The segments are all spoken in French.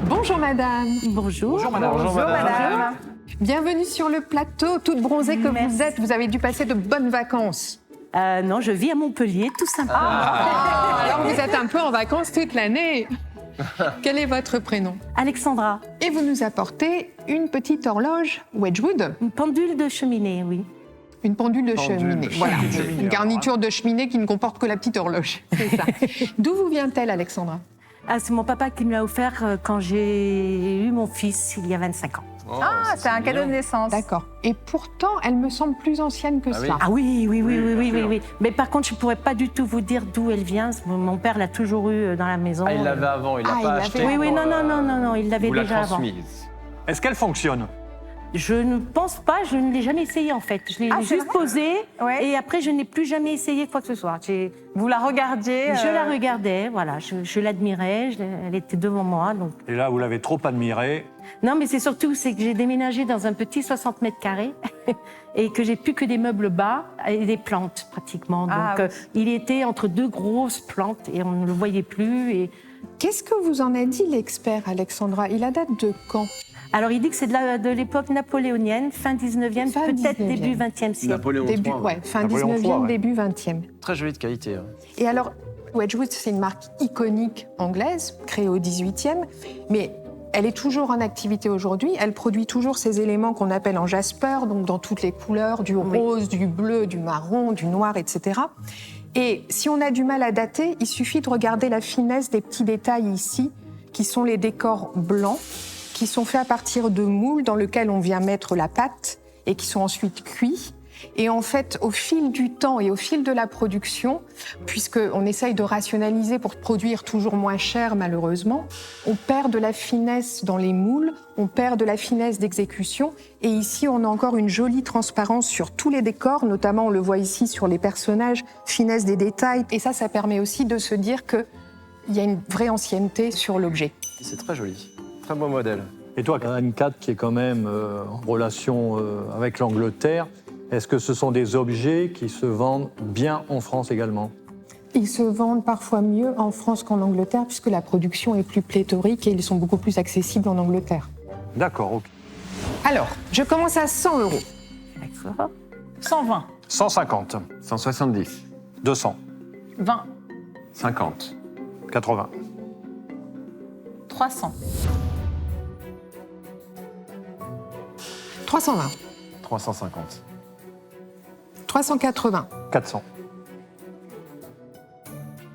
Bonjour madame. Bonjour. Bonjour madame. Bonjour madame. Bienvenue sur le plateau, toute bronzée que Merci. vous êtes. Vous avez dû passer de bonnes vacances. Non, je vis à Montpellier, tout simplement. Alors vous êtes un peu en vacances toute l'année. Quel est votre prénom? Alexandra, Et vous nous apportez une petite horloge Wedgwood, une pendule de cheminée, oui. une pendule de Pendule cheminée. de Voilà, cheminée. une garniture de cheminée qui ne comporte que la petite horloge. C'est ça. D'où vous vient-elle, Alexandra? Ah, c'est mon papa qui me l'a offert quand j'ai eu mon fils il y a 25 ans. Ah, C'est un cadeau de naissance. D'accord. Et pourtant, elle me semble plus ancienne que Ah oui. ça. Ah oui, oui, oui, oui, oui, bien oui, sûr. oui. Mais par contre, je ne pourrais pas du tout vous dire d'où elle vient. Mon père l'a toujours eu dans la maison. Ah, il l'avait avant, il l'a Ah, il pas l'avait acheté. Oui, oui, pour, non, non, non, non, non, il l'avait vous l'a déjà avant. transmise. Est-ce qu'elle fonctionne? Je ne pense pas, je ne l'ai jamais essayé en fait. Je l'ai Ah, c'est juste vrai? posée Ouais. et après je n'ai plus jamais essayé quoi que ce soit. Vous la regardiez Je la regardais, voilà, je l'admirais, elle était devant moi. Donc. Et là, vous l'avez trop admirée. Non, mais c'est surtout c'est que j'ai déménagé dans un petit 60 mètres carrés et que j'ai plus que des meubles bas et des plantes pratiquement. Donc Ah, oui. il était entre deux grosses plantes et on ne le voyait plus. Et... Qu'est-ce que vous en a dit l'expert, Alexandra? Il a date de quand? Alors il dit que c'est de l'époque napoléonienne, fin 19e, Fin peut-être 19e. début 20e siècle. Napoléon Début, III. ouais, fin Napoléon 19e, III, ouais. début 20e. Très jolie de qualité. Hein. Et alors, Wedgwood, c'est une marque iconique anglaise, créée au 18e, mais elle est toujours en activité aujourd'hui. Elle produit toujours ces éléments qu'on appelle en jasper, donc dans toutes les couleurs, du rose, du bleu, du marron, du noir, etc. Et si on a du mal à dater, il suffit de regarder la finesse des petits détails ici, qui sont les décors blancs, qui sont faits à partir de moules dans lesquels on vient mettre la pâte et qui sont ensuite cuits. Et en fait, au fil du temps et au fil de la production, puisqu'on essaye de rationaliser pour produire toujours moins cher malheureusement, on perd de la finesse dans les moules, on perd de la finesse d'exécution. Et ici, on a encore une jolie transparence sur tous les décors, notamment on le voit ici sur les personnages, finesse des détails. Et ça permet aussi de se dire qu'il y a une vraie ancienneté sur l'objet. C'est très joli. Très beau modèle. Et toi, Anne-Cat, qui est quand même en relation avec l'Angleterre, est-ce que ce sont des objets qui se vendent bien en France également? Ils se vendent parfois mieux en France qu'en Angleterre, puisque la production est plus pléthorique et ils sont beaucoup plus accessibles en Angleterre. D'accord, ok. Alors, je commence à 100 €. D'accord. 120. 150. 170. 200. 20. 50. 80. 300. 320, 350. 380, 400.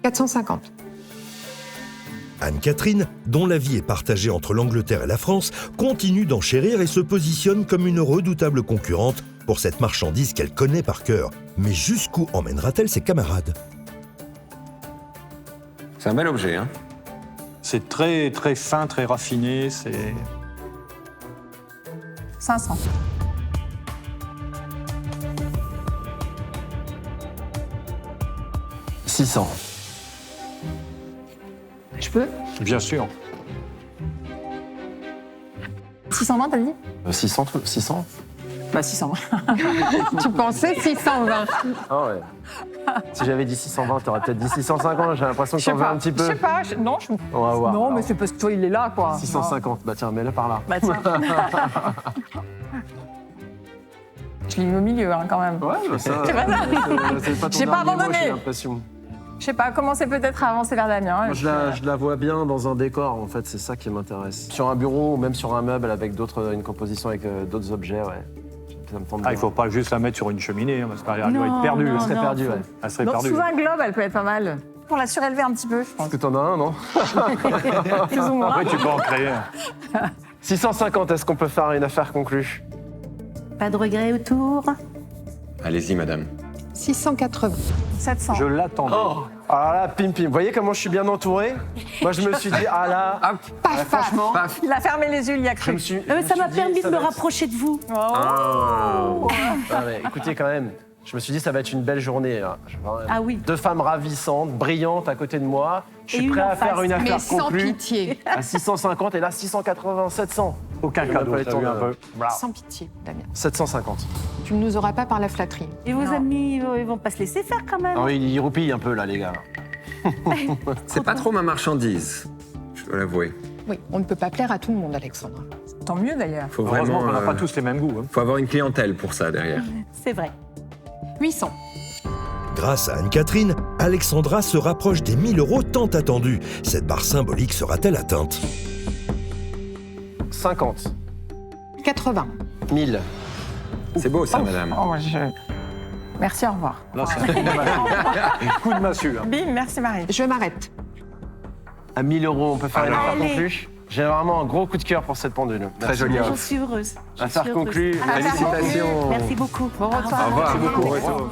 450. Anne-Catherine, dont la vie est partagée entre l'Angleterre et la France, continue d'enchérir et se positionne comme une redoutable concurrente pour cette marchandise qu'elle connaît par cœur. Mais jusqu'où emmènera-t-elle ses camarades ? C'est un bel objet, hein. C'est très, très fin, très raffiné. C'est 500. 600. Je peux? bien sûr. 620, t'as dit? 600, 600. Bah 600. Tu pensais 620. Ah ouais. Si j'avais dit 620, t'aurais peut-être dit 650. J'ai l'impression que Je sais t'en veux pas. un petit Je peu. sais pas. Non, On va voir. non, alors. mais c'est parce que toi, il est là, quoi. 650. Bah tiens, mets-le par là. Bah tiens. Je l'ai mis au milieu, hein, quand même. Ouais, bah ça. C'est pas ça. C'est pas ton J'ai pas dernier mot, abandonné. j'ai l'impression. Je sais pas, commencez peut-être à avancer vers Damien. Moi, je la vois bien dans un décor, en fait, c'est ça qui m'intéresse. Sur un bureau ou même sur un meuble avec une composition avec d'autres objets, ouais. Ça me tente Ah, bien. il ne faut pas juste la mettre sur une cheminée, hein, parce qu'elle doit Non, être perdue. non, Elle Elle serait non, perdue, faut- ouais. Elle serait Donc, perdue. sous un globe, elle peut être pas mal. Pour la surélever un petit peu, je pense. Est-ce que t'en as un, non? Plus ou moins. Ah Ah, bah, bah, bah, Après, tu peux en créer un. 650, est-ce qu'on peut faire une affaire conclue? Pas de regret autour. Allez-y, madame. 680. 700. Je l'attendais. Oh. Ah là, pim pim. Vous voyez comment je suis bien entouré? Moi, je me suis dit, ah là, franchement, Il a fermé les yeux, il y a je cru. me suis. Ça je m'a me suis permis dit, de ça me va être- rapprocher de vous. Oh. Ah ouais, écoutez, quand même, je me suis dit, ça va être une belle journée. Là. Ah oui. Deux femmes ravissantes, brillantes à côté de moi. Je Et suis une prêt en à faire face. une affaire Mais sans conclue pitié. à 650 et là 680, 700. Aucun Je n'ai cadeau, pas eu le t'as temps vu de- un peu. Voilà. Sans pitié, Damien. 750. Tu ne nous auras pas par la flatterie. Et vos Non. amis, ils vont pas se laisser faire quand même. Ah oui, ils roupillent un peu là, les gars. C'est pas trop ma marchandise, je dois l'avouer. Oui, on ne peut pas plaire à tout le monde, Alexandra. Tant mieux d'ailleurs. Faut Heureusement vraiment. qu'on n'a pas tous les mêmes goûts. Hein. Faut avoir une clientèle pour ça derrière. C'est vrai. 800. Grâce à Anne-Catherine, Alexandra se rapproche des 1 000 € tant attendus. Cette barre symbolique sera-t-elle atteinte? 50. 80. 1000. C'est beau ça, madame. Oh, merci, au revoir. Là, c'est un coup de massue. Coup de massue, là. Bim, merci Marie. Je m'arrête. À 1000 €, on peut faire une affaire Allez. conclue. J'ai vraiment un gros coup de cœur pour cette pendule. Très Merci. jolie. J'en suis heureuse. Affaire conclue. Affaire conclue. Félicitations. Merci beaucoup. Bon retour. Au revoir. Merci beaucoup.